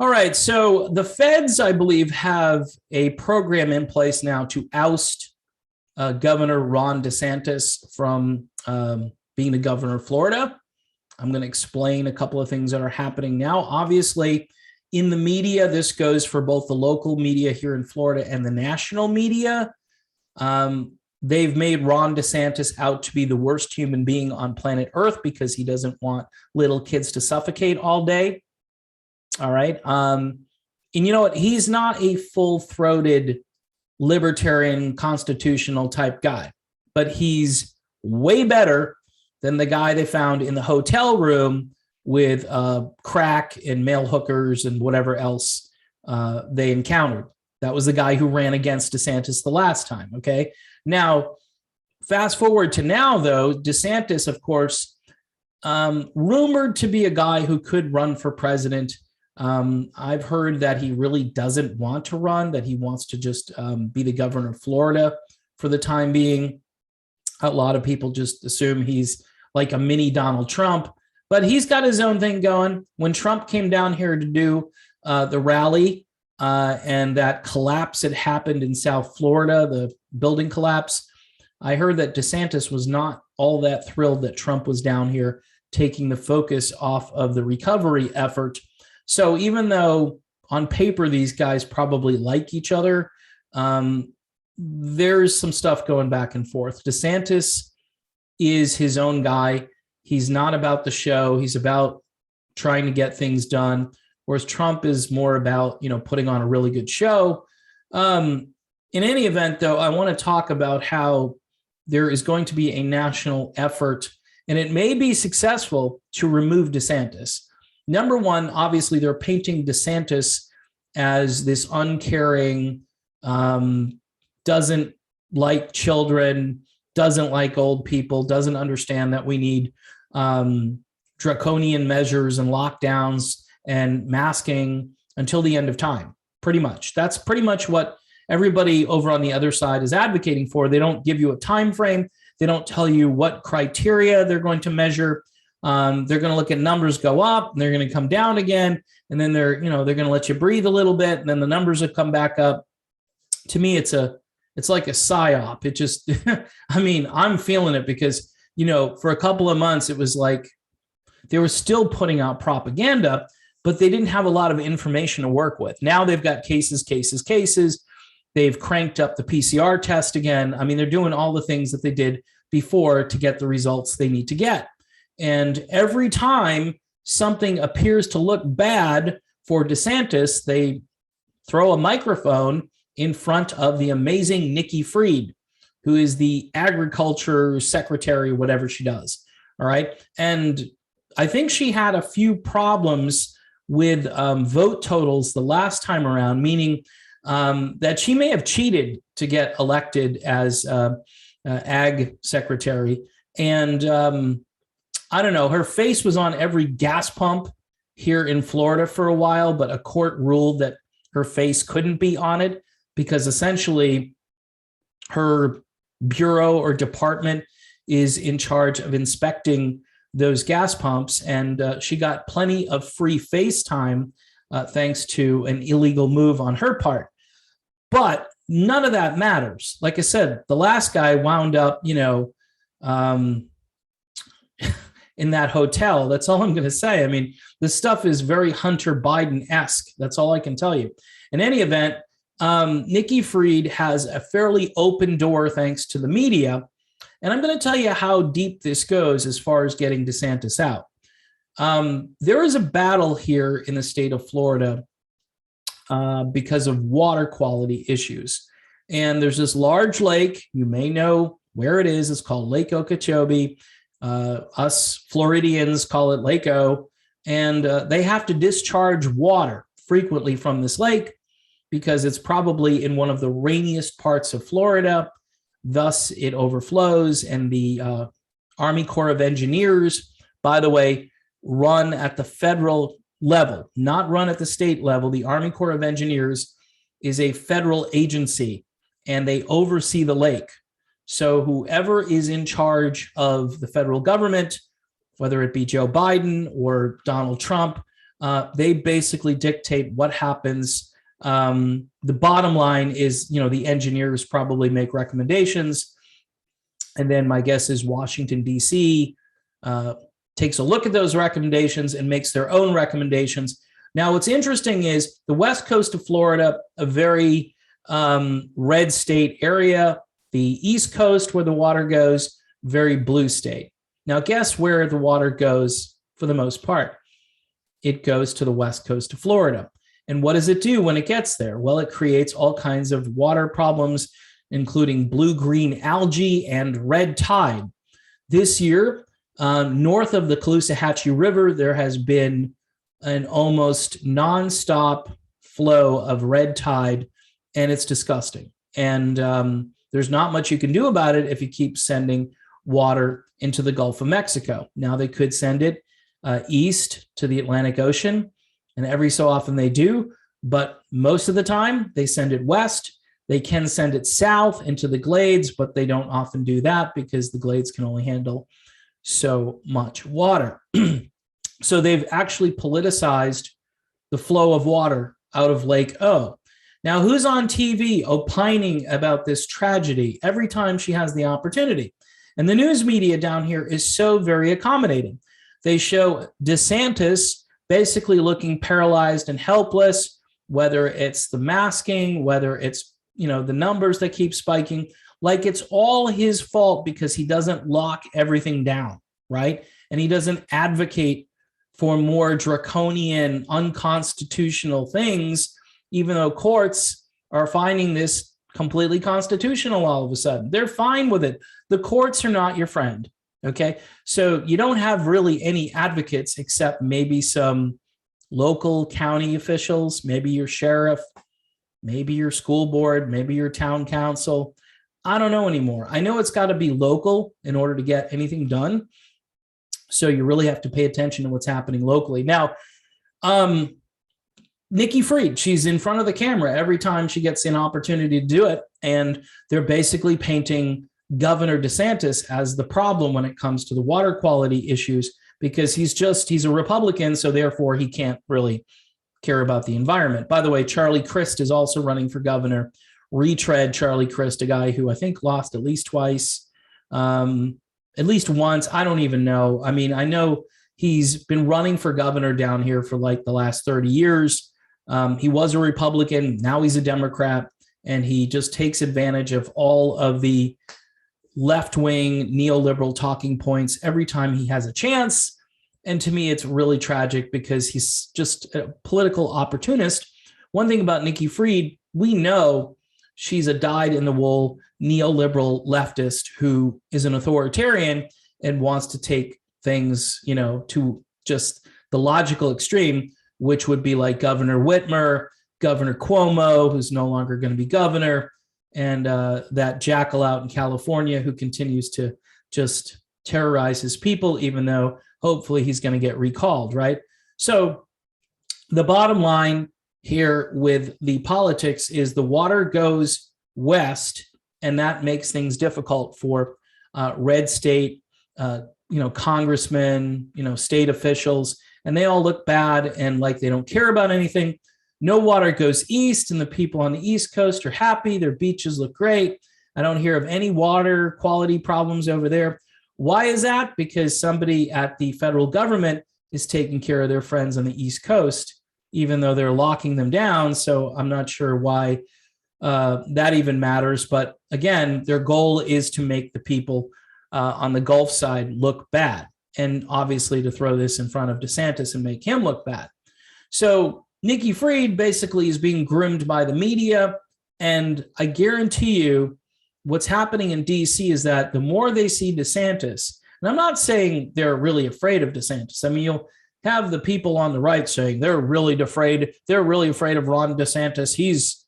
All right. So the feds, I believe, have a program in place now to oust Governor Ron DeSantis from being the governor of Florida. I'm going to explain a couple of things that are happening now. Obviously, in the media, this goes for both the local media here in Florida and the national media. They've made Ron DeSantis out to be the worst human being on planet Earth because he doesn't want little kids to suffocate all day. All right. And you know what? He's not a full-throated libertarian constitutional type guy, but he's way better than the guy they found in the hotel room with crack and male hookers and whatever else they encountered. That was the guy who ran against DeSantis the last time. Okay. Now, fast forward to now, though, DeSantis, of course, rumored to be a guy who could run for president. I've heard that he really doesn't want to run, that he wants to just be the governor of Florida for the time being. A lot of people just assume he's like a mini Donald Trump, but he's got his own thing going. When Trump came down here to do the rally and that collapse had happened in South Florida, the building collapse, I heard that DeSantis was not all that thrilled that Trump was down here taking the focus off of the recovery effort. So even though on paper these guys probably like each other, there's some stuff going back and forth. DeSantis is his own guy. He's not about the show. He's about trying to get things done, whereas Trump is more about, putting on a really good show. In any event, though, I want to talk about how there is going to be a national effort, and it may be successful, to remove DeSantis. Number one, obviously, they're painting DeSantis as this uncaring, doesn't like children, doesn't like old people, doesn't understand that we need draconian measures and lockdowns and masking until the end of time, pretty much. That's pretty much what everybody over on the other side is advocating for. They don't give you a time frame. They don't tell you what criteria they're going to measure. They're going to look at numbers go up, and they're going to come down again, and then they're going to let you breathe a little bit, and then the numbers will come back up. To me, it's like a psyop. It just, I'm feeling it because, for a couple of months, it was like they were still putting out propaganda, but they didn't have a lot of information to work with. Now they've got cases. They've cranked up the PCR test again. They're doing all the things that they did before to get the results they need to get. And every time something appears to look bad for DeSantis, they throw a microphone in front of the amazing Nikki Fried, who is the agriculture secretary, whatever she does. All right. And I think she had a few problems with vote totals the last time around, meaning that she may have cheated to get elected as ag secretary. And I don't know, her face was on every gas pump here in Florida for a while, but a court ruled that her face couldn't be on it because essentially her bureau or department is in charge of inspecting those gas pumps. And she got plenty of free face time thanks to an illegal move on her part. But none of that matters. Like I said, the last guy wound up, in that hotel. That's all I'm going to say. This stuff is very Hunter Biden-esque. That's all I can tell you. In any event, Nikki Fried has a fairly open door thanks to the media. And I'm going to tell you how deep this goes as far as getting DeSantis out. There is a battle here in the state of Florida because of water quality issues. And there's this large lake. You may know where it is. It's called Lake Okeechobee. Us Floridians call it Lake O, and they have to discharge water frequently from this lake because it's probably in one of the rainiest parts of Florida. Thus, it overflows, and the Army Corps of Engineers, by the way, run at the federal level, not run at the state level. The Army Corps of Engineers is a federal agency, and they oversee the lake. So whoever is in charge of the federal government, whether it be Joe Biden or Donald Trump, They basically dictate what happens. The bottom line is, the engineers probably make recommendations. And then my guess is Washington, D.C. Takes a look at those recommendations and makes their own recommendations. Now, what's interesting is the west coast of Florida, a very red state area. The east coast, where the water goes, very blue state. Now, guess where the water goes for the most part? It goes to the west coast of Florida. And what does it do when it gets there? Well, it creates all kinds of water problems, including blue-green algae and red tide. This year, north of the Caloosahatchee River, there has been an almost nonstop flow of red tide, and it's disgusting. And there's not much you can do about it if you keep sending water into the Gulf of Mexico. Now, they could send it east to the Atlantic Ocean, and every so often they do, but most of the time they send it west. They can send it south into the glades, but they don't often do that because the glades can only handle so much water. So they've actually politicized the flow of water out of Lake O. Now, who's on TV opining about this tragedy every time she has the opportunity? And the news media down here is so very accommodating. They show DeSantis basically looking paralyzed and helpless, whether it's the masking, whether it's, the numbers that keep spiking, like it's all his fault because he doesn't lock everything down, right? And he doesn't advocate for more draconian, unconstitutional things, even though courts are finding this completely constitutional all of a sudden. They're fine with it. The courts are not your friend, okay? So you don't have really any advocates except maybe some local county officials, maybe your sheriff, maybe your school board, maybe your town council. I don't know anymore. I know it's got to be local in order to get anything done. So you really have to pay attention to what's happening locally. Now, Nikki Fried, she's in front of the camera every time she gets an opportunity to do it. And they're basically painting Governor DeSantis as the problem when it comes to the water quality issues, because he's a Republican. So therefore he can't really care about the environment. By the way, Charlie Crist is also running for governor. Retread Charlie Crist, a guy who I think lost at least twice, at least once. I don't even know. I mean, I know he's been running for governor down here for like the last 30 years. He was a Republican. Now he's a Democrat, and he just takes advantage of all of the left-wing neoliberal talking points every time he has a chance. And to me, it's really tragic because he's just a political opportunist. One thing about Nikki Fried, we know she's a dyed-in-the-wool neoliberal leftist who is an authoritarian and wants to take things, to just the logical extreme, which would be like Governor Whitmer, Governor Cuomo, who's no longer going to be governor, and that jackal out in California who continues to just terrorize his people, even though hopefully he's going to get recalled, right? So the bottom line here with the politics is the water goes west, and that makes things difficult for red state, congressmen, state officials, and they all look bad and like they don't care about anything. No water goes east, and the people on the East Coast are happy. Their beaches look great. I don't hear of any water quality problems over there. Why is that? Because somebody at the federal government is taking care of their friends on the East Coast, even though they're locking them down. So I'm not sure why that even matters. But again, their goal is to make the people on the Gulf side look bad, and obviously to throw this in front of DeSantis and make him look bad. So Nikki Fried basically is being groomed by the media. And I guarantee you what's happening in DC is that the more they see DeSantis, and I'm not saying they're really afraid of DeSantis. I mean, you'll have the people on the right saying they're really afraid of Ron DeSantis.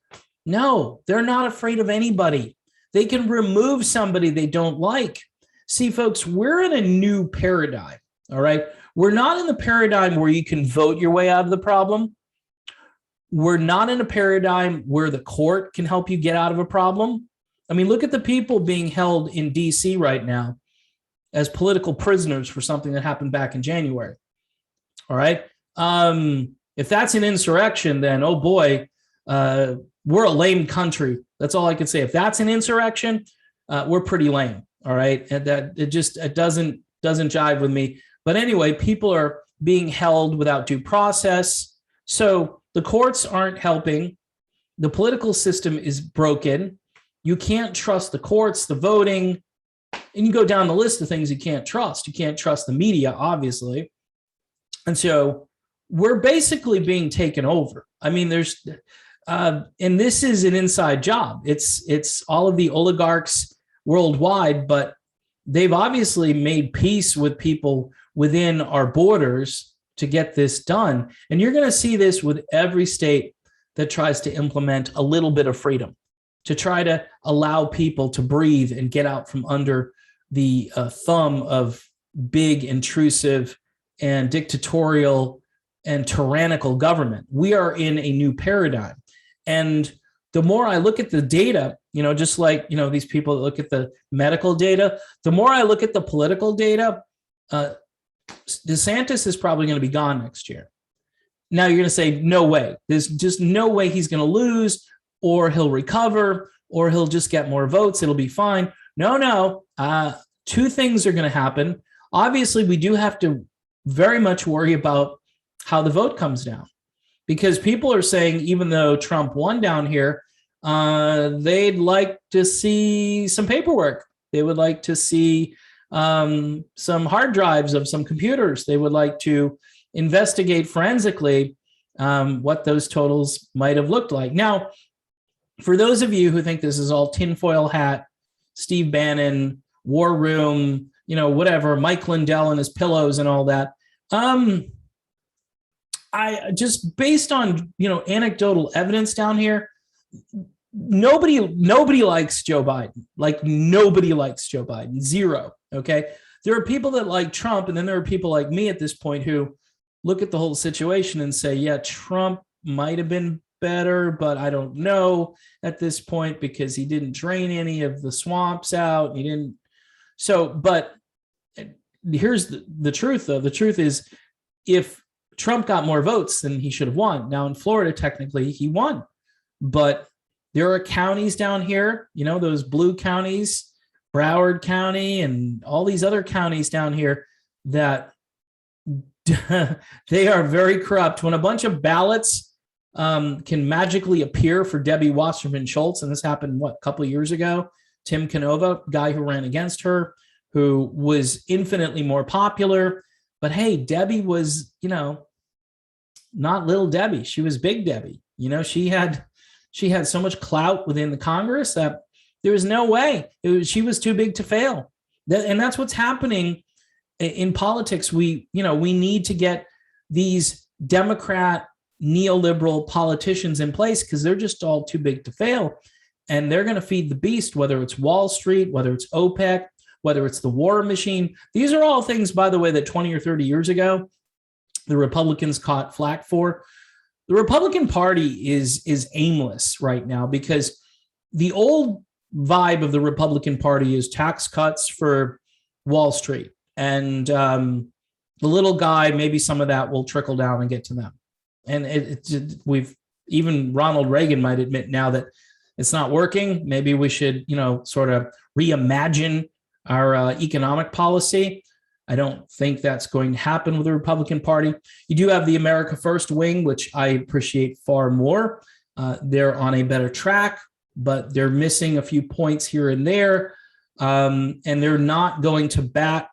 No, they're not afraid of anybody. They can remove somebody they don't like. See, folks, we're in a new paradigm, all right? We're not in the paradigm where you can vote your way out of the problem. We're not in a paradigm where the court can help you get out of a problem. I mean, look at the people being held in DC right now as political prisoners for something that happened back in January. All right. If that's an insurrection, then oh boy, we're a lame country. That's all I can say. If that's an insurrection, we're pretty lame. All right, and that it doesn't jive with me. But anyway, people are being held without due process. So the courts aren't helping. The political system is broken. You can't trust the courts, the voting, and you go down the list of things you can't trust. You can't trust the media, obviously. And so we're basically being taken over. I mean, and this is an inside job. It's all of the oligarchs worldwide, but they've obviously made peace with people within our borders to get this done. And you're going to see this with every state that tries to implement a little bit of freedom, to try to allow people to breathe and get out from under the thumb of big, intrusive, and dictatorial and tyrannical government. We are in a new paradigm. And the more I look at the data, just like, these people that look at the medical data, the more I look at the political data, DeSantis is probably going to be gone next year. Now you're going to say, no way. There's just no way he's going to lose, or he'll recover, or he'll just get more votes. It'll be fine. No. Two things are going to happen. Obviously, we do have to very much worry about how the vote comes down, because people are saying, even though Trump won down here, they'd like to see some paperwork. They would like to see some hard drives of some computers. They would like to investigate forensically what those totals might have looked like. Now, for those of you who think this is all tinfoil hat, Steve Bannon, war room, whatever, Mike Lindell and his pillows and all that, I just, based on anecdotal evidence down here, nobody likes Joe Biden. Like, nobody likes Joe Biden. Zero. Okay. There are people that like Trump, and then there are people like me at this point who look at the whole situation and say, yeah, Trump might have been better, but I don't know at this point, because he didn't drain any of the swamps out. He didn't. So, but here's the truth, though. The truth is, if Trump got more votes, then he should have won. Now, in Florida, technically, he won. But there are counties down here, those blue counties, Broward County and all these other counties down here, that they are very corrupt. When a bunch of ballots can magically appear for Debbie Wasserman Schultz, and this happened, a couple of years ago, Tim Canova, guy who ran against her, who was infinitely more popular. But hey, Debbie was, not little Debbie. She was big Debbie. She had so much clout within the Congress that there was no way. She was too big to fail. And that's what's happening in politics. We need to get these Democrat neoliberal politicians in place, because they're just all too big to fail. And they're going to feed the beast, whether it's Wall Street, whether it's OPEC, whether it's the war machine. These are all things, by the way, that 20 or 30 years ago, the Republicans caught flack for. The Republican Party is aimless right now, because the old vibe of the Republican Party is tax cuts for Wall Street. And the little guy, maybe some of that will trickle down and get to them. And even Ronald Reagan might admit now that it's not working. Maybe we should, sort of reimagine our economic policy. I don't think that's going to happen with the Republican Party. You do have the America First wing, which I appreciate far more. They're on a better track, but they're missing a few points here and there. And they're not going to bat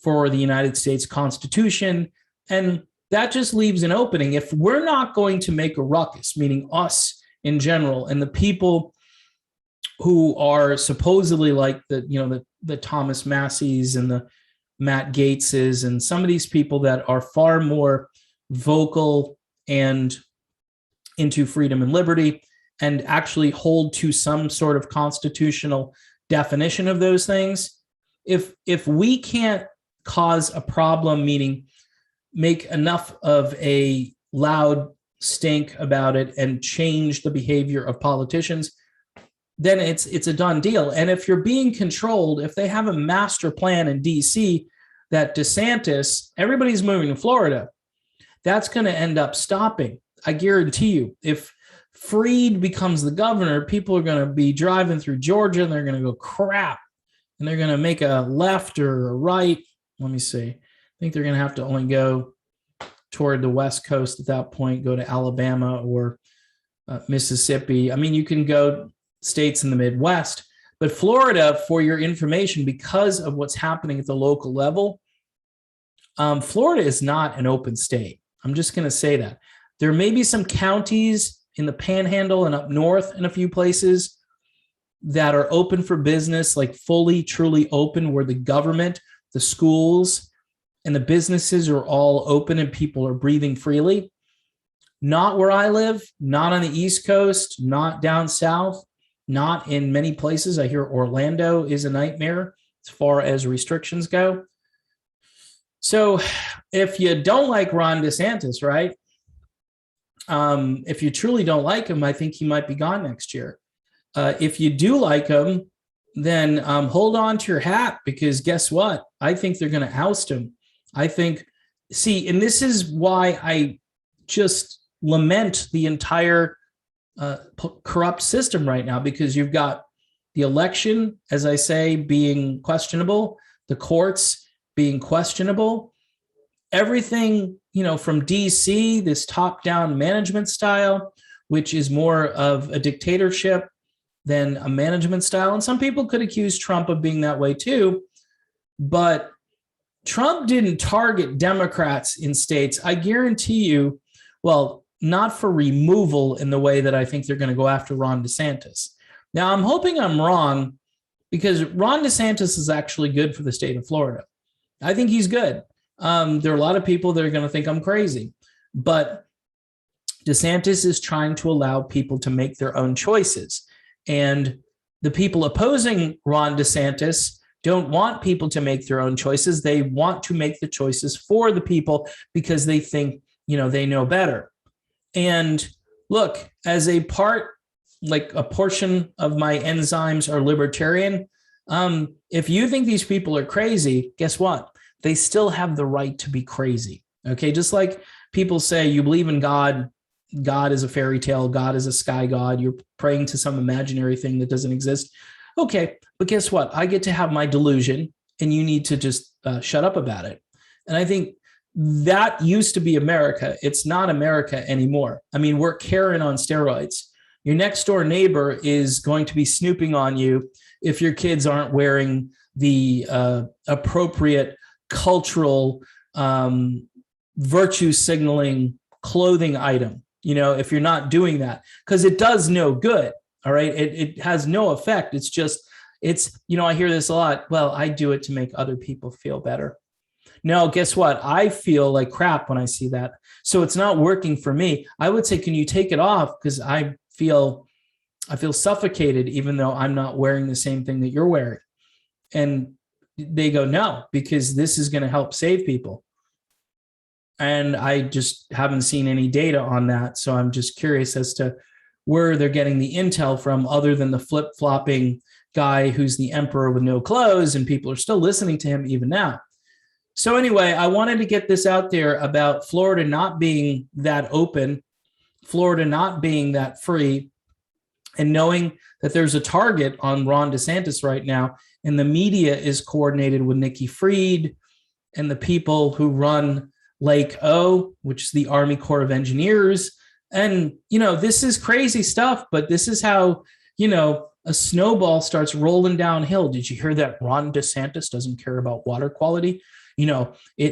for the United States Constitution. And that just leaves an opening. If we're not going to make a ruckus, meaning us in general, and the people who are supposedly like the Thomas Masseys and the Matt Gaetzes and some of these people that are far more vocal and into freedom and liberty, and actually hold to some sort of constitutional definition of those things, if we can't cause a problem, meaning make enough of a loud stink about it and change the behavior of politicians, then it's a done deal. And if you're being controlled, if they have a master plan in DC that DeSantis, everybody's moving to Florida, that's going to end up stopping. I guarantee you, if Freed becomes the governor, people are going to be driving through Georgia and they're going to go, crap, and they're going to make a left or a right. Let me see. I think they're going to have to only go toward the West Coast at that point, go to Alabama or Mississippi. I mean, you can go states in the Midwest, but Florida, for your information, because of what's happening at the local level, Florida is not an open state. I'm just going to say that. There may be some counties in the Panhandle and up north in a few places that are open for business, like fully, truly open, where the government, the schools, and the businesses are all open and people are breathing freely. Not where I live, not on the East Coast, not down south, not in many places. I hear Orlando is a nightmare as far as restrictions go. So if you don't like Ron DeSantis, right? If you truly don't like him, I think he might be gone next year. If you do like him, then hold on to your hat, because guess what? I think they're going to oust him. I think, see, and this is why I just lament the entire corrupt system right now, because you've got the election, as I say, being questionable, the courts being questionable, everything, from DC, this top-down management style, which is more of a dictatorship than a management style. And some people could accuse Trump of being that way too, but Trump didn't target Democrats in states. I guarantee you, well, not for removal in the way that I think they're going to go after Ron DeSantis. Now, I'm hoping I'm wrong, because Ron DeSantis is actually good for the state of Florida. I think he's good. There are a lot of people that are going to think I'm crazy, but DeSantis is trying to allow people to make their own choices. And the people opposing Ron DeSantis don't want people to make their own choices. They want to make the choices for the people because they think, they know better. And look, as a portion of my enzymes are libertarian, if you think these people are crazy, guess what? They still have the right to be crazy. Okay. Just like people say, you believe in God, God is a fairy tale, God is a sky god, you're praying to some imaginary thing that doesn't exist. Okay. But guess what? I get to have my delusion, and you need to just shut up about it. And I think that used to be America. It's not America anymore. I mean, we're Karen on steroids. Your next door neighbor is going to be snooping on you if your kids aren't wearing the appropriate cultural virtue signaling clothing item, if you're not doing that, because it does no good. All right. It has no effect. I hear this a lot. Well, I do it to make other people feel better. No, guess what? I feel like crap when I see that. So it's not working for me. I would say, can you take it off? Because I feel suffocated, even though I'm not wearing the same thing that you're wearing. And they go, no, because this is going to help save people. And I just haven't seen any data on that. So I'm just curious as to where they're getting the intel from, other than the flip-flopping guy who's the emperor with no clothes, and people are still listening to him even now. So anyway, I wanted to get this out there about Florida not being that open, Florida not being that free, and knowing that there's a target on Ron DeSantis right now, and the media is coordinated with Nikki Fried and the people who run Lake O, which is the Army Corps of Engineers. And, this is crazy stuff, but this is how, a snowball starts rolling downhill. Did you hear that Ron DeSantis doesn't care about water quality?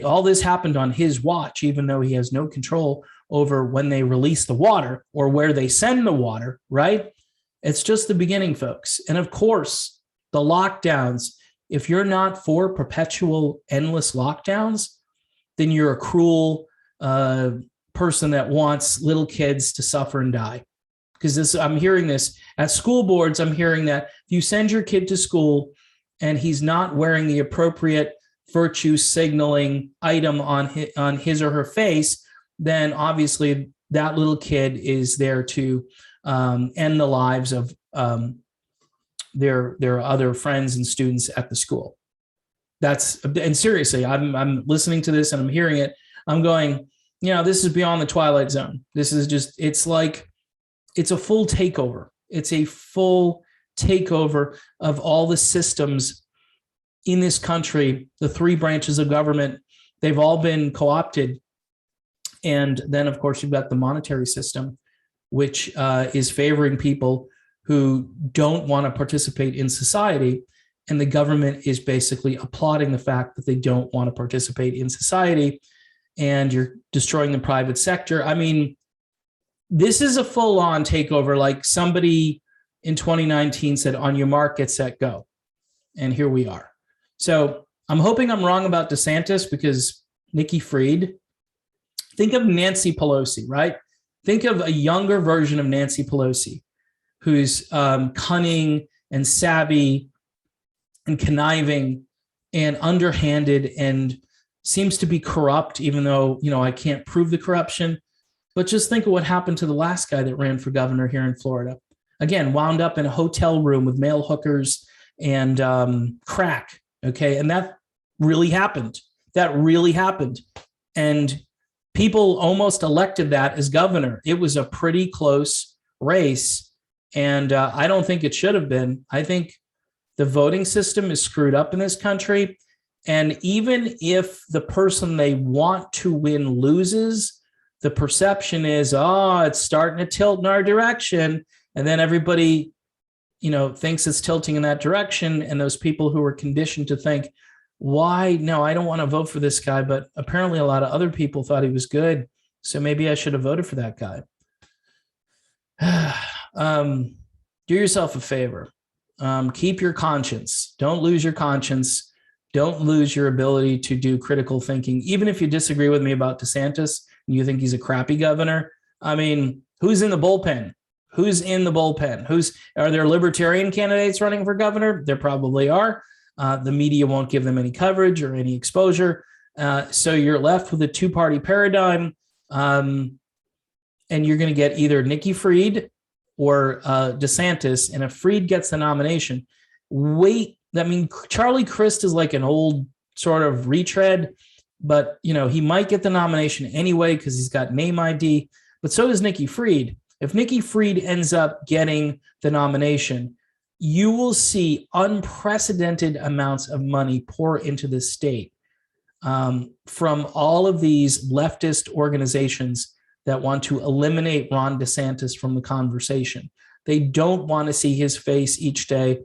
All this happened on his watch, even though he has no control over when they release the water or where they send the water, right? It's just the beginning, folks. And of course, the lockdowns, if you're not for perpetual, endless lockdowns, then you're a cruel person that wants little kids to suffer and die. Because I'm hearing this at school boards. I'm hearing that if you send your kid to school and he's not wearing the appropriate virtue signaling item on his or her face, then obviously that little kid is there to end the lives of their other friends and students at the school. And seriously, I'm listening to this and I'm hearing it. I'm going, this is beyond the Twilight Zone. This is just, it's like, it's a full takeover. It's a full takeover of all the systems in this country, the three branches of government. They've all been co-opted. And then, of course, you've got the monetary system, which is favoring people who don't want to participate in society. And the government is basically applauding the fact that they don't want to participate in society. And you're destroying the private sector. I mean, this is a full-on takeover, like somebody in 2019 said, on your mark, get set, go. And here we are. So I'm hoping I'm wrong about DeSantis, because Nikki Fried, think of Nancy Pelosi, right? Think of a younger version of Nancy Pelosi, who's cunning and savvy and conniving and underhanded and seems to be corrupt, even though, I can't prove the corruption. But just think of what happened to the last guy that ran for governor here in Florida. Again, wound up in a hotel room with male hookers and crack. Okay. And that really happened. That really happened. And people almost elected that as governor. It was a pretty close race. And I don't think it should have been. I think the voting system is screwed up in this country. And even if the person they want to win loses, the perception is, it's starting to tilt in our direction. And then everybody, thinks it's tilting in that direction. And those people who were conditioned to think, why? No, I don't want to vote for this guy. But apparently a lot of other people thought he was good. So maybe I should have voted for that guy. Do yourself a favor. Keep your conscience. Don't lose your conscience. Don't lose your ability to do critical thinking. Even if you disagree with me about DeSantis and you think he's a crappy governor, I mean, who's in the bullpen? Who's in the bullpen? Are there libertarian candidates running for governor? There probably are. The media won't give them any coverage or any exposure. So you're left with a two-party paradigm, and you're going to get either Nikki Fried or DeSantis. And if Fried gets the nomination, Charlie Crist is like an old sort of retread, but he might get the nomination anyway because he's got name ID. But so does Nikki Fried. If Nikki Fried ends up getting the nomination, you will see unprecedented amounts of money pour into the state from all of these leftist organizations that want to eliminate Ron DeSantis from the conversation. They don't want to see his face each day.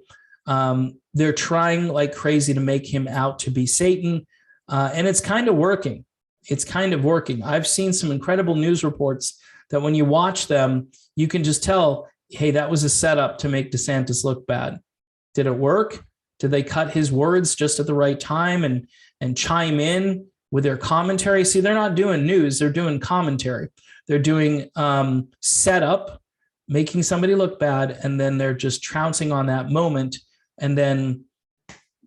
They're trying like crazy to make him out to be Satan. And it's kind of working. It's kind of working. I've seen some incredible news reports that when you watch them, you can just tell, hey, that was a setup to make DeSantis look bad. Did it work? Did they cut his words just at the right time and chime in with their commentary? See, they're not doing news. They're doing commentary. They're doing setup, making somebody look bad, and then they're just trouncing on that moment. And then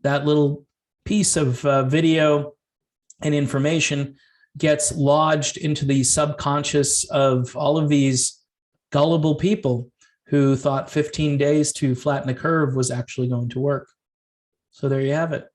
that little piece of video and information gets lodged into the subconscious of all of these gullible people who thought 15 days to flatten a curve was actually going to work. So there you have it.